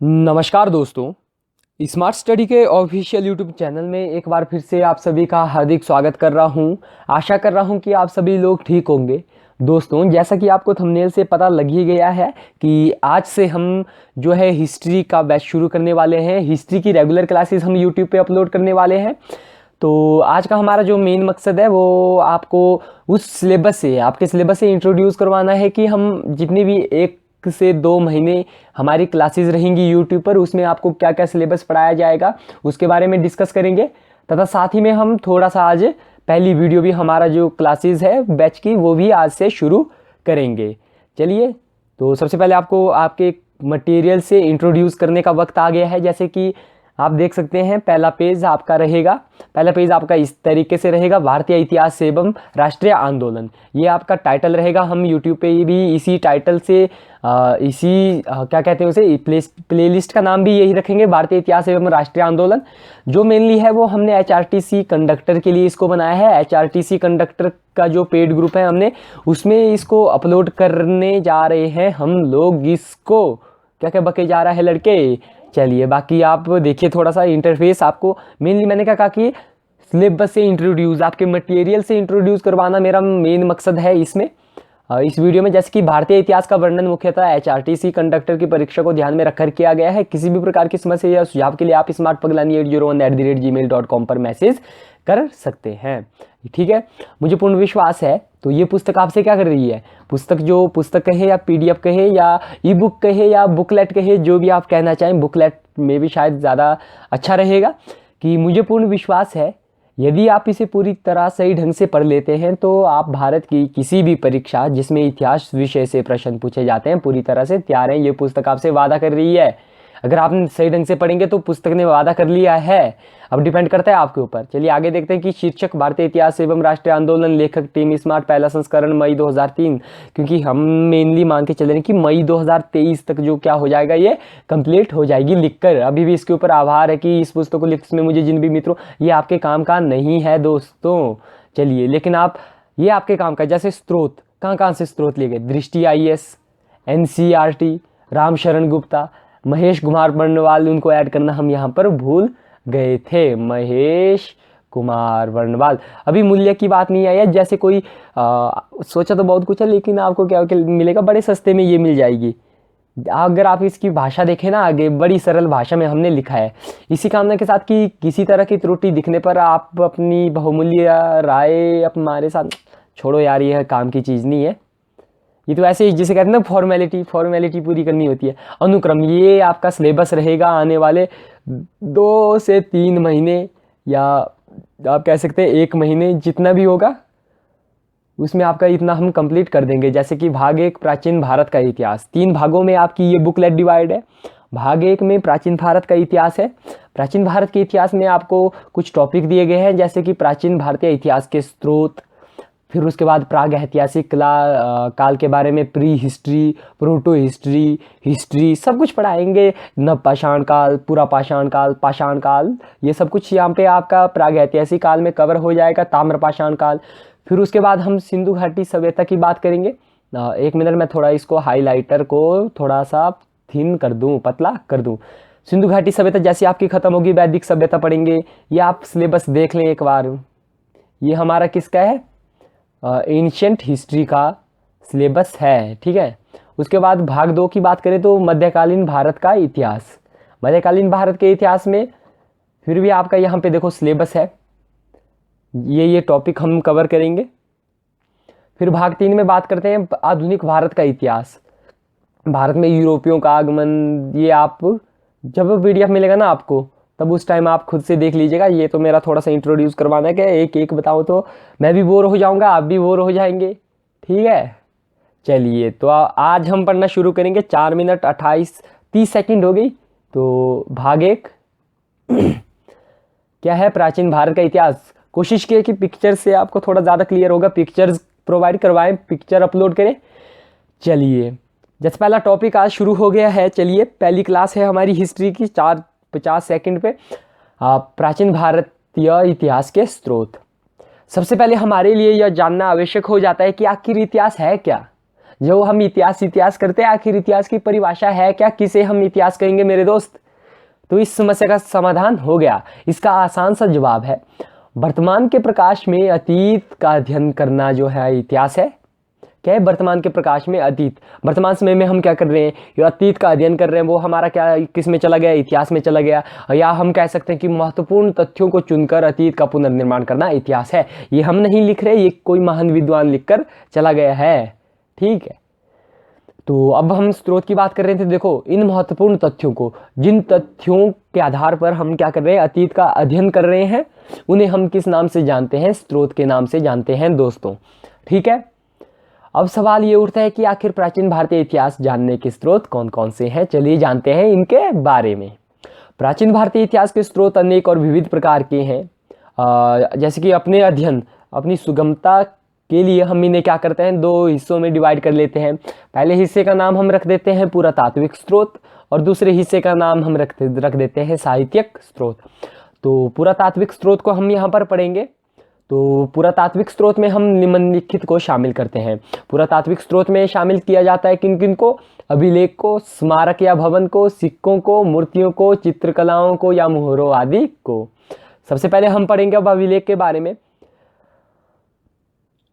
नमस्कार दोस्तों। Smart study के ऑफिशियल यूट्यूब चैनल में एक बार फिर से आप सभी का हार्दिक स्वागत कर रहा हूं। आशा कर रहा हूं कि आप सभी लोग ठीक होंगे। दोस्तों, जैसा कि आपको थंबनेल से पता लग ही गया है कि आज से हम जो है हिस्ट्री का बैच शुरू करने वाले हैं। हिस्ट्री की रेगुलर क्लासेस हम यूट्यूब पे अपलोड करने वाले हैं। तो आज का हमारा जो मेन मकसद है वो आपको उस सिलेबस से, आपके सिलेबस से इंट्रोड्यूस करवाना है कि हम जितनी भी 1 से 2 महीने हमारी क्लासेस रहेंगी यूट्यूब पर, उसमें आपको क्या क्या सिलेबस पढ़ाया जाएगा उसके बारे में डिस्कस करेंगे। तथा साथ ही में हम थोड़ा सा आज पहली वीडियो भी हमारा जो क्लासेस है बैच की वो भी आज से शुरू करेंगे। चलिए, तो सबसे पहले आपको आपके मटेरियल से इंट्रोड्यूस करने का वक्त आ गया है। जैसे कि आप देख सकते हैं पहला पेज आपका इस तरीके से रहेगा, भारतीय इतिहास एवं राष्ट्रीय आंदोलन। ये आपका टाइटल रहेगा। हम यूट्यूब पे भी इसी टाइटल से क्या कहते हैं उसे, प्लेलिस्ट का नाम भी यही रखेंगे, भारतीय इतिहास एवं राष्ट्रीय आंदोलन। जो मेनली है वो हमने HRTC कंडक्टर के लिए इसको बनाया है। HRTC कंडक्टर का जो पेड ग्रुप है हमने उसमें इसको अपलोड करने जा रहे हैं हम लोग। इसको क्या क्या बके जा रहा है लड़के। चलिए, बाकी आप देखिए थोड़ा सा इंटरफेस। आपको मेनली मैंने कहा कि सिलेबस से इंट्रोड्यूस, आपके मटेरियल से इंट्रोड्यूस करवाना मेरा मेन मकसद है इसमें, इस वीडियो में। जैसे कि भारतीय इतिहास का वर्णन मुख्यतः HRTC कंडक्टर की परीक्षा को ध्यान में रखकर किया गया है। किसी भी प्रकार की समस्या या सुझाव के लिए आप smartpaghlani801@gmail.com पर मैसेज कर सकते हैं। ठीक है, मुझे पूर्ण विश्वास है। तो ये पुस्तक आपसे क्या कर रही है, पुस्तक कहे या PDF कहे या ई बुक कहे या बुकलेट कहे, जो भी आप कहना चाहें, बुकलेट में भी शायद ज़्यादा अच्छा रहेगा। कि मुझे पूर्ण विश्वास है यदि आप इसे पूरी तरह सही ढंग से पढ़ लेते हैं तो आप भारत की किसी भी परीक्षा जिसमें इतिहास विषय से प्रश्न पूछे जाते हैं पूरी तरह से तैयार हैं। ये पुस्तक आपसे वादा कर रही है। अगर आपने सही ढंग से पढ़ेंगे तो पुस्तक ने वादा कर लिया है। अब डिपेंड करता है आपके ऊपर। चलिए आगे देखते हैं कि शीर्षक भारतीय इतिहास एवं राष्ट्रीय आंदोलन, लेखक टीम स्मार्ट, पहला संस्करण मई 2003। क्योंकि हम मेनली मान के चल रहे हैं कि मई 2023 तक जो क्या हो जाएगा, ये कंप्लीट हो जाएगी लिखकर। अभी भी इसके ऊपर आभार है कि इस पुस्तक को लिखने में मुझे जिन भी मित्रों, ये आपके काम का नहीं है दोस्तों। चलिए, लेकिन आप ये आपके काम का, जैसे स्रोत कहाँ कहाँ से स्रोत लिए गए, दृष्टि IAS, NCERT, रामशरण गुप्ता, महेश कुमार वर्णवाल, उनको ऐड करना हम यहाँ पर भूल गए थे। महेश कुमार वर्णवाल। अभी मूल्य की बात नहीं आई है। जैसे कोई सोचा तो बहुत कुछ है, लेकिन आपको क्या मिलेगा, बड़े सस्ते में ये मिल जाएगी। अगर आप इसकी भाषा देखें ना, आगे बड़ी सरल भाषा में हमने लिखा है। इसी कामना के साथ कि किसी तरह की त्रुटि दिखने पर आप अपनी बहुमूल्य राय हमारे साथ छोड़ो यार, ये काम की चीज़ नहीं है। ये तो ऐसे ही जिसे कहते हैं ना, फॉर्मेलिटी पूरी करनी होती है। अनुक्रम, ये आपका सिलेबस रहेगा आने वाले 2 से 3 महीने, या आप कह सकते हैं 1 महीने, जितना भी होगा उसमें आपका इतना हम कंप्लीट कर देंगे। जैसे कि भाग 1 प्राचीन भारत का इतिहास, 3 भागों में आपकी ये बुकलेट डिवाइड है। भाग 1 में प्राचीन भारत का इतिहास है। प्राचीन भारत के इतिहास में आपको कुछ टॉपिक दिए गए हैं, जैसे कि प्राचीन भारतीय इतिहास के स्रोत, फिर उसके बाद प्राग ऐतिहासिक काल के बारे में, pre history, proto history, history, सब कुछ पढ़ाएंगे। नव पाषाण काल, पूरा पाषाण काल, पाषाण काल, ये सब कुछ यहाँ पे आपका प्राग ऐतिहासिक काल में कवर हो जाएगा। ताम्र पाषाण काल। फिर उसके बाद हम सिंधु घाटी सभ्यता की बात करेंगे। 1 मिनट में थोड़ा इसको हाईलाइटर को थोड़ा सा थिन कर दूँ, पतला कर दूँ। सिंधु घाटी सभ्यता जैसे आपकी खत्म होगी, वैदिक सभ्यता पढ़ेंगे। ये आप सिलेबस देख लें एक बार। ये हमारा किसका है, एंशिएंट हिस्ट्री का सिलेबस है। ठीक है, उसके बाद भाग 2 की बात करें तो मध्यकालीन भारत का इतिहास। मध्यकालीन भारत के इतिहास में फिर भी आपका यहाँ पे देखो सिलेबस है, ये टॉपिक हम कवर करेंगे। फिर भाग 3 में बात करते हैं आधुनिक भारत का इतिहास। भारत में यूरोपियों का आगमन, ये आप जब PDF मिलेगा ना आपको, तब उस टाइम आप खुद से देख लीजिएगा। ये तो मेरा थोड़ा सा इंट्रोड्यूस करवाना है कि एक एक बताओ तो मैं भी बोर हो जाऊंगा, आप भी बोर हो जाएंगे। ठीक है, चलिए तो आज हम पढ़ना शुरू करेंगे। 4 मिनट 30 सेकंड हो गई। तो भाग 1 क्या है, प्राचीन भारत का इतिहास। कोशिश किए कि पिक्चर से आपको थोड़ा ज़्यादा क्लियर होगा, पिक्चर्स प्रोवाइड करवाएं, पिक्चर अपलोड करें। चलिए, जैसे पहला टॉपिक आज शुरू हो गया है। चलिए, पहली क्लास है हमारी हिस्ट्री की, 50 सेकंड पे प्राचीन भारतीय इतिहास के स्रोत। सबसे पहले हमारे लिए यह जानना आवश्यक हो जाता है कि आखिर इतिहास है क्या। जो हम इतिहास इतिहास करते हैं, आखिर इतिहास की परिभाषा है क्या, किसे हम इतिहास कहेंगे मेरे दोस्त? तो इस समस्या का समाधान हो गया। इसका आसान सा जवाब है, वर्तमान के प्रकाश में अतीत का अध्ययन करना जो है इतिहास है। क्या है? वर्तमान के प्रकाश में अतीत, वर्तमान समय में हम क्या कर रहे हैं, जो अतीत का अध्ययन कर रहे हैं वो हमारा क्या किस में चला गया, इतिहास में चला गया। या हम कह सकते हैं कि महत्वपूर्ण तथ्यों को चुनकर अतीत का पुनर्निर्माण करना इतिहास है। ये हम नहीं लिख रहे, ये कोई महान विद्वान लिखकर चला गया है। ठीक है, तो अब हम स्रोत की बात कर रहे थे। देखो, इन महत्वपूर्ण तथ्यों को, जिन तथ्यों के आधार पर हम क्या कर रहे हैं, अतीत का अध्ययन कर रहे हैं, उन्हें हम किस नाम से जानते हैं? स्रोत के नाम से जानते हैं दोस्तों। ठीक है, अब सवाल ये उठता है कि आखिर प्राचीन भारतीय इतिहास जानने के स्रोत कौन कौन से हैं। चलिए जानते हैं इनके बारे में। प्राचीन भारतीय इतिहास के स्रोत अनेक और विविध प्रकार के हैं। जैसे कि अपने अध्ययन, अपनी सुगमता के लिए हम इन्हें क्या करते हैं, दो हिस्सों में डिवाइड कर लेते हैं। पहले हिस्से का नाम हम रख देते हैं पुरातात्विक स्रोत, और दूसरे हिस्से का नाम हम रख देते हैं साहित्यिक स्रोत। तो पुरातात्विक स्रोत को हम यहाँ पर पढ़ेंगे। तो पुरातात्विक स्रोत में हम निम्नलिखित को शामिल करते हैं। पुरातात्विक स्रोत में शामिल किया जाता है किन किन को? अभिलेख को, स्मारक या भवन को, सिक्कों को, मूर्तियों को, चित्रकलाओं को या मोहरों आदि को। सबसे पहले हम पढ़ेंगे अब अभिलेख के बारे में।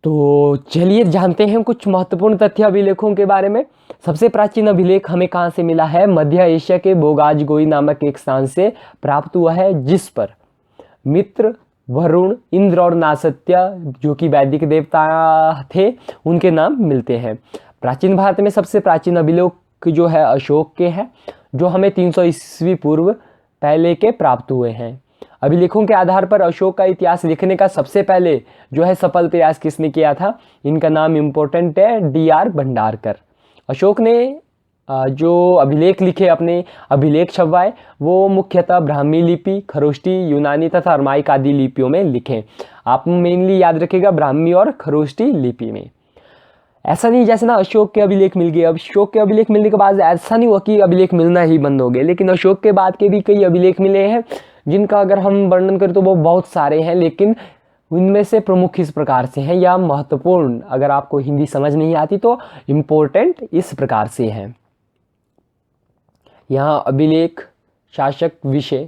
तो चलिए जानते हैं कुछ महत्वपूर्ण तथ्य अभिलेखों के बारे में। सबसे प्राचीन अभिलेख हमें कहाँ से मिला है? मध्य एशिया के बोगाजगोई नामक एक स्थान से प्राप्त हुआ है, जिस पर मित्र, वरुण, इंद्र और नासत्य, जो कि वैदिक देवता थे, उनके नाम मिलते हैं। प्राचीन भारत में सबसे प्राचीन अभिलेख जो है अशोक के हैं, जो हमें 300 ईस्वी पूर्व पहले के प्राप्त हुए हैं। अभिलेखों के आधार पर अशोक का इतिहास लिखने का सबसे पहले जो है सफल प्रयास किसने किया था? इनका नाम इम्पोर्टेंट है, D.R. भंडारकर। अशोक ने जो अभिलेख लिखे, अपने अभिलेख छपवाए, वो मुख्यतः ब्राह्मी लिपि, खरोष्टी, यूनानी तथा अरमाइक आदि लिपियों में लिखे। आप मेनली याद रखिएगा ब्राह्मी और खरोष्टी लिपि में। ऐसा नहीं जैसे ना अशोक के अभिलेख मिल गए, अब अशोक के अभिलेख मिलने के बाद ऐसा नहीं हुआ कि अभिलेख मिलना ही बंद हो गए, लेकिन अशोक के बाद के भी कई अभिलेख मिले हैं, जिनका अगर हम वर्णन करें तो वो बहुत सारे हैं, लेकिन उनमें से प्रमुख इस प्रकार से हैं, या महत्वपूर्ण, अगर आपको हिंदी समझ नहीं आती तो इम्पोर्टेंट इस प्रकार से हैं। यहाँ अभिलेख, शासक, विषय।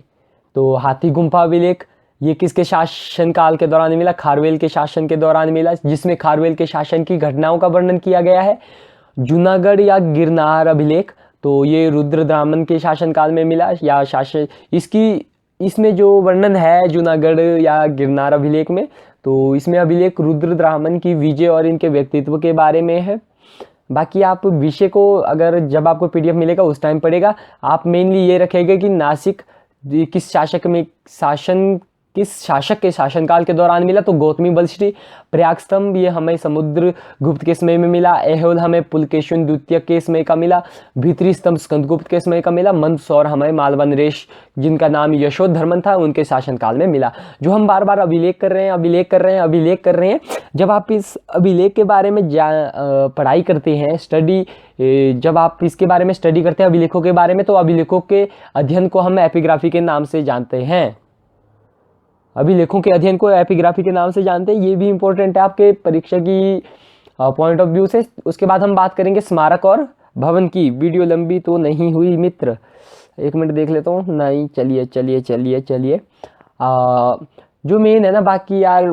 तो हाथी गुम्फा अभिलेख ये किसके शासन काल के दौरान मिला? खारवेल के शासन के दौरान मिला, जिसमें खारवेल के शासन की घटनाओं का वर्णन किया गया है। जूनागढ़ या गिरनार अभिलेख, तो ये रुद्रदामन के शासन काल में मिला, या शासन इसमें जो वर्णन है जूनागढ़ या गिरनार अभिलेख में, तो इसमें अभिलेख रुद्रदामन की विजय और इनके व्यक्तित्व के बारे में है। बाकी आप विषय को अगर जब आपको PDF मिलेगा उस टाइम पढ़ेगा। आप मेनली ये रखेंगे कि नासिक किस शासक के शासनकाल के दौरान मिला, तो गौतमी बलश्री। प्रयाग स्तंभ ये हमें समुद्रगुप्त के समय में मिला। ऐहोल हमें पुलकेशिन द्वितीय के समय का मिला। भीतरी स्तंभ स्कंदगुप्त के समय का मिला। मंदसौर हमें मालवा नरेश, जिनका नाम यशोधर्मन था, उनके शासनकाल में मिला। जो हम बार बार अभिलेख कर रहे हैं, जब आप इस अभिलेख के बारे में पढ़ाई करते हैं, जब आप इसके बारे में स्टडी करते हैं अभिलेखों के बारे में, तो अभिलेखों के अध्ययन को हम एपिग्राफी के नाम से जानते हैं। अभिलेखों के अध्ययन को एपिग्राफी के नाम से जानते हैं। ये भी इंपॉर्टेंट है आपके परीक्षा की पॉइंट ऑफ व्यू से। उसके बाद हम बात करेंगे स्मारक और भवन की। वीडियो लंबी तो नहीं हुई मित्र? 1 मिनट देख लेता हूँ। नहीं, चलिए। जो मेन है ना, बाकी यार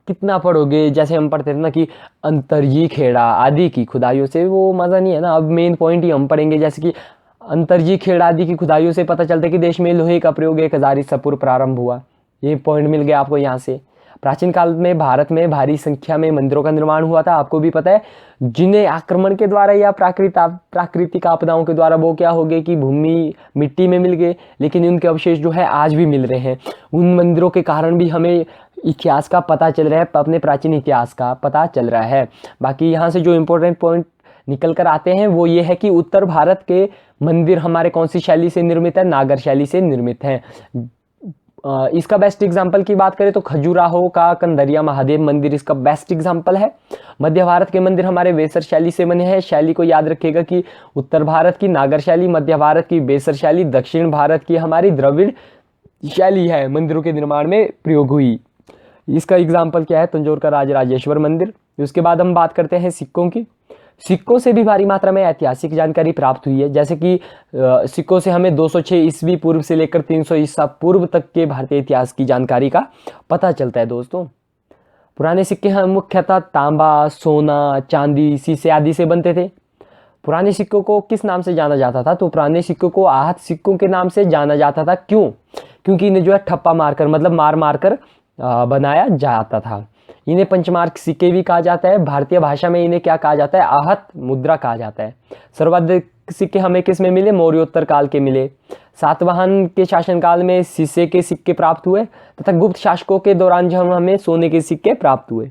कितना पढ़ोगे? जैसे हम पढ़ते थे ना कि अंतर्जी खेड़ा आदि की खुदाइयों से, वो मज़ा नहीं है ना। अब मेन पॉइंट ही हम पढ़ेंगे, जैसे कि अंतर्जी खेड़ा आदि की खुदाइयों से पता चलता है कि देश में लोहे का प्रयोग 1000 ईसा पूर्व प्रारंभ हुआ। ये पॉइंट मिल गया आपको यहाँ से। प्राचीन काल में भारत में भारी संख्या में मंदिरों का निर्माण हुआ था, आपको भी पता है, जिन्हें आक्रमण के द्वारा या प्राकृतिक आपदाओं के द्वारा वो क्या हो गए कि भूमि मिट्टी में मिल गए, लेकिन उनके अवशेष जो है आज भी मिल रहे हैं। उन मंदिरों के कारण भी हमें इतिहास का पता चल रहा है, अपने प्राचीन इतिहास का पता चल रहा है। बाकी यहाँ से जो इम्पोर्टेंट पॉइंट निकल कर आते हैं वो ये है कि उत्तर भारत के मंदिर हमारे कौन सी शैली से निर्मित है? नागर शैली से निर्मित हैं। इसका बेस्ट एग्जाम्पल की बात करें तो खजुराहो का कंदरिया महादेव मंदिर इसका बेस्ट एग्जाम्पल है। मध्य भारत के मंदिर हमारे बेसर शैली से बने हैं। शैली को याद रखिएगा कि उत्तर भारत की नागर शैली, मध्य भारत की बेसर शैली, दक्षिण भारत की हमारी द्रविड़ शैली है, मंदिरों के निर्माण में प्रयोग हुई। इसका एग्जाम्पल क्या है? तंजौर का राजराजेश्वर मंदिर। उसके बाद हम बात करते हैं सिक्कों की। सिक्कों से भी भारी मात्रा में ऐतिहासिक जानकारी प्राप्त हुई है, जैसे कि सिक्कों से हमें 206 ईस्वी पूर्व से लेकर 300 ईसा पूर्व तक के भारतीय इतिहास की जानकारी का पता चलता है दोस्तों। पुराने सिक्के हम मुख्यतः तांबा, सोना, चांदी, शीशे आदि से बनते थे। पुराने सिक्कों को किस नाम से जाना जाता था? तो पुराने सिक्कों को आहत सिक्कों के नाम से जाना जाता था। क्यों? क्योंकि इन्हें जो है ठप्पा मारकर, मतलब मार मार कर बनाया जाता था। इन्हें पंचमार्क सिक्के भी कहा जाता है। भारतीय भाषा में इन्हें क्या कहा जाता है? आहत मुद्रा कहा जाता है। सर्वाधिक सिक्के हमें किस में मिले? मौर्योत्तर काल के मिले। सातवाहन के शासनकाल में शीशे के सिक्के प्राप्त हुए तथा गुप्त शासकों के दौरान जो हमें सोने के सिक्के प्राप्त हुए।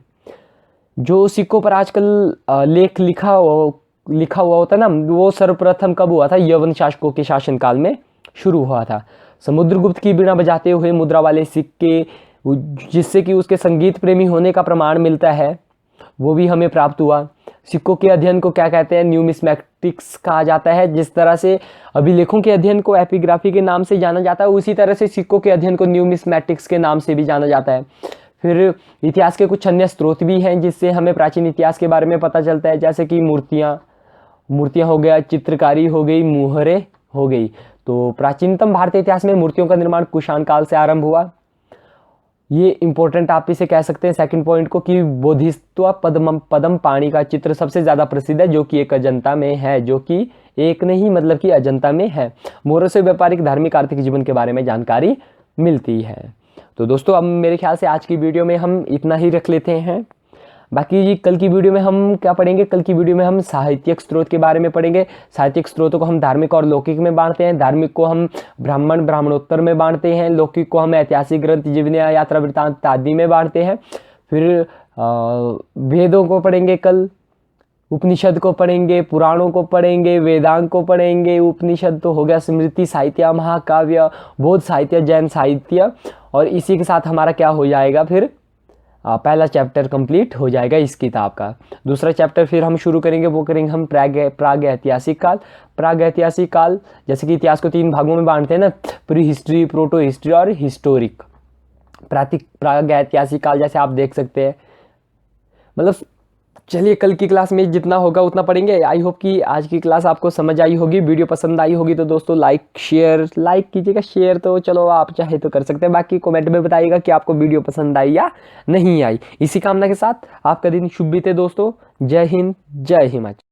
जो सिक्कों पर आजकल लेख लिखा हुआ होता है ना, वो सर्वप्रथम कब हुआ था? यवन शासकों के शासनकाल में शुरू हुआ था। समुद्रगुप्त की बीड़ा बजाते हुए मुद्रा वाले सिक्के, जिससे कि उसके संगीत प्रेमी होने का प्रमाण मिलता है, वो भी हमें प्राप्त हुआ। सिक्कों के अध्ययन को क्या कहते हैं? न्यूमिस्मैटिक्स कहा जाता है। जिस तरह से अभिलेखों के अध्ययन को एपिग्राफी के नाम से जाना जाता है, उसी तरह से सिक्कों के अध्ययन को न्यूमिस्मैटिक्स के नाम से भी जाना जाता है। फिर इतिहास के कुछ अन्य स्रोत भी हैं जिससे हमें प्राचीन इतिहास के बारे में पता चलता है, जैसे कि मूर्तियाँ हो गया, चित्रकारी हो गई, मुहरें हो गई। तो प्राचीनतम भारतीय इतिहास में मूर्तियों का निर्माण कुषाण काल से आरंभ हुआ। ये इंपॉर्टेंट आप इसे कह सकते हैं सेकंड पॉइंट को, कि बोधिसत्व पद्म पाणी का चित्र सबसे ज़्यादा प्रसिद्ध है, जो कि एक अजंता में है, जो कि एक नहीं मतलब कि अजंता में है। मोहरों से व्यापारिक, धार्मिक, आर्थिक जीवन के बारे में जानकारी मिलती है। तो दोस्तों अब मेरे ख्याल से आज की वीडियो में हम इतना ही रख लेते हैं। बाकी कल की वीडियो में हम क्या पढ़ेंगे? कल की वीडियो में हम साहित्यिक स्रोत के बारे में पढ़ेंगे। साहित्यिक स्रोतों को हम धार्मिक और लौकिक में बांटते हैं। धार्मिक को हम ब्राह्मणोत्तर में बांटते हैं। लौकिक को हम ऐतिहासिक ग्रंथ, जीवनी, यात्रा वृत्तांत आदि में बांटते हैं। फिर वेदों को पढ़ेंगे कल, उपनिषद को पढ़ेंगे, पुराणों को पढ़ेंगे, वेदांग को पढ़ेंगे। उपनिषद तो हो गया स्मृति साहित्य, महाकाव्य, बौद्ध साहित्य, जैन साहित्य, और इसी के साथ हमारा क्या हो जाएगा? फिर पहला चैप्टर कंप्लीट हो जाएगा इस किताब का। दूसरा चैप्टर फिर हम शुरू करेंगे, वो करेंगे हम प्राग ऐतिहासिक काल। प्राग ऐतिहासिक काल, जैसे कि इतिहास को 3 भागों में बांटते हैं ना, प्री हिस्ट्री, प्रोटो हिस्ट्री और हिस्टोरिक। प्राग ऐतिहासिक काल जैसे आप देख सकते हैं। मतलब चलिए कल की क्लास में जितना होगा उतना पढ़ेंगे। आई होप कि आज की क्लास आपको समझ आई होगी। वीडियो पसंद आई होगी तो दोस्तों लाइक कीजिएगा। शेयर तो चलो आप चाहे तो कर सकते हैं, बाकी कमेंट में बताइएगा कि आपको वीडियो पसंद आई या नहीं आई। इसी कामना के साथ आपका दिन शुभ बीते दोस्तों। जय हिंद, जय हिमाचल।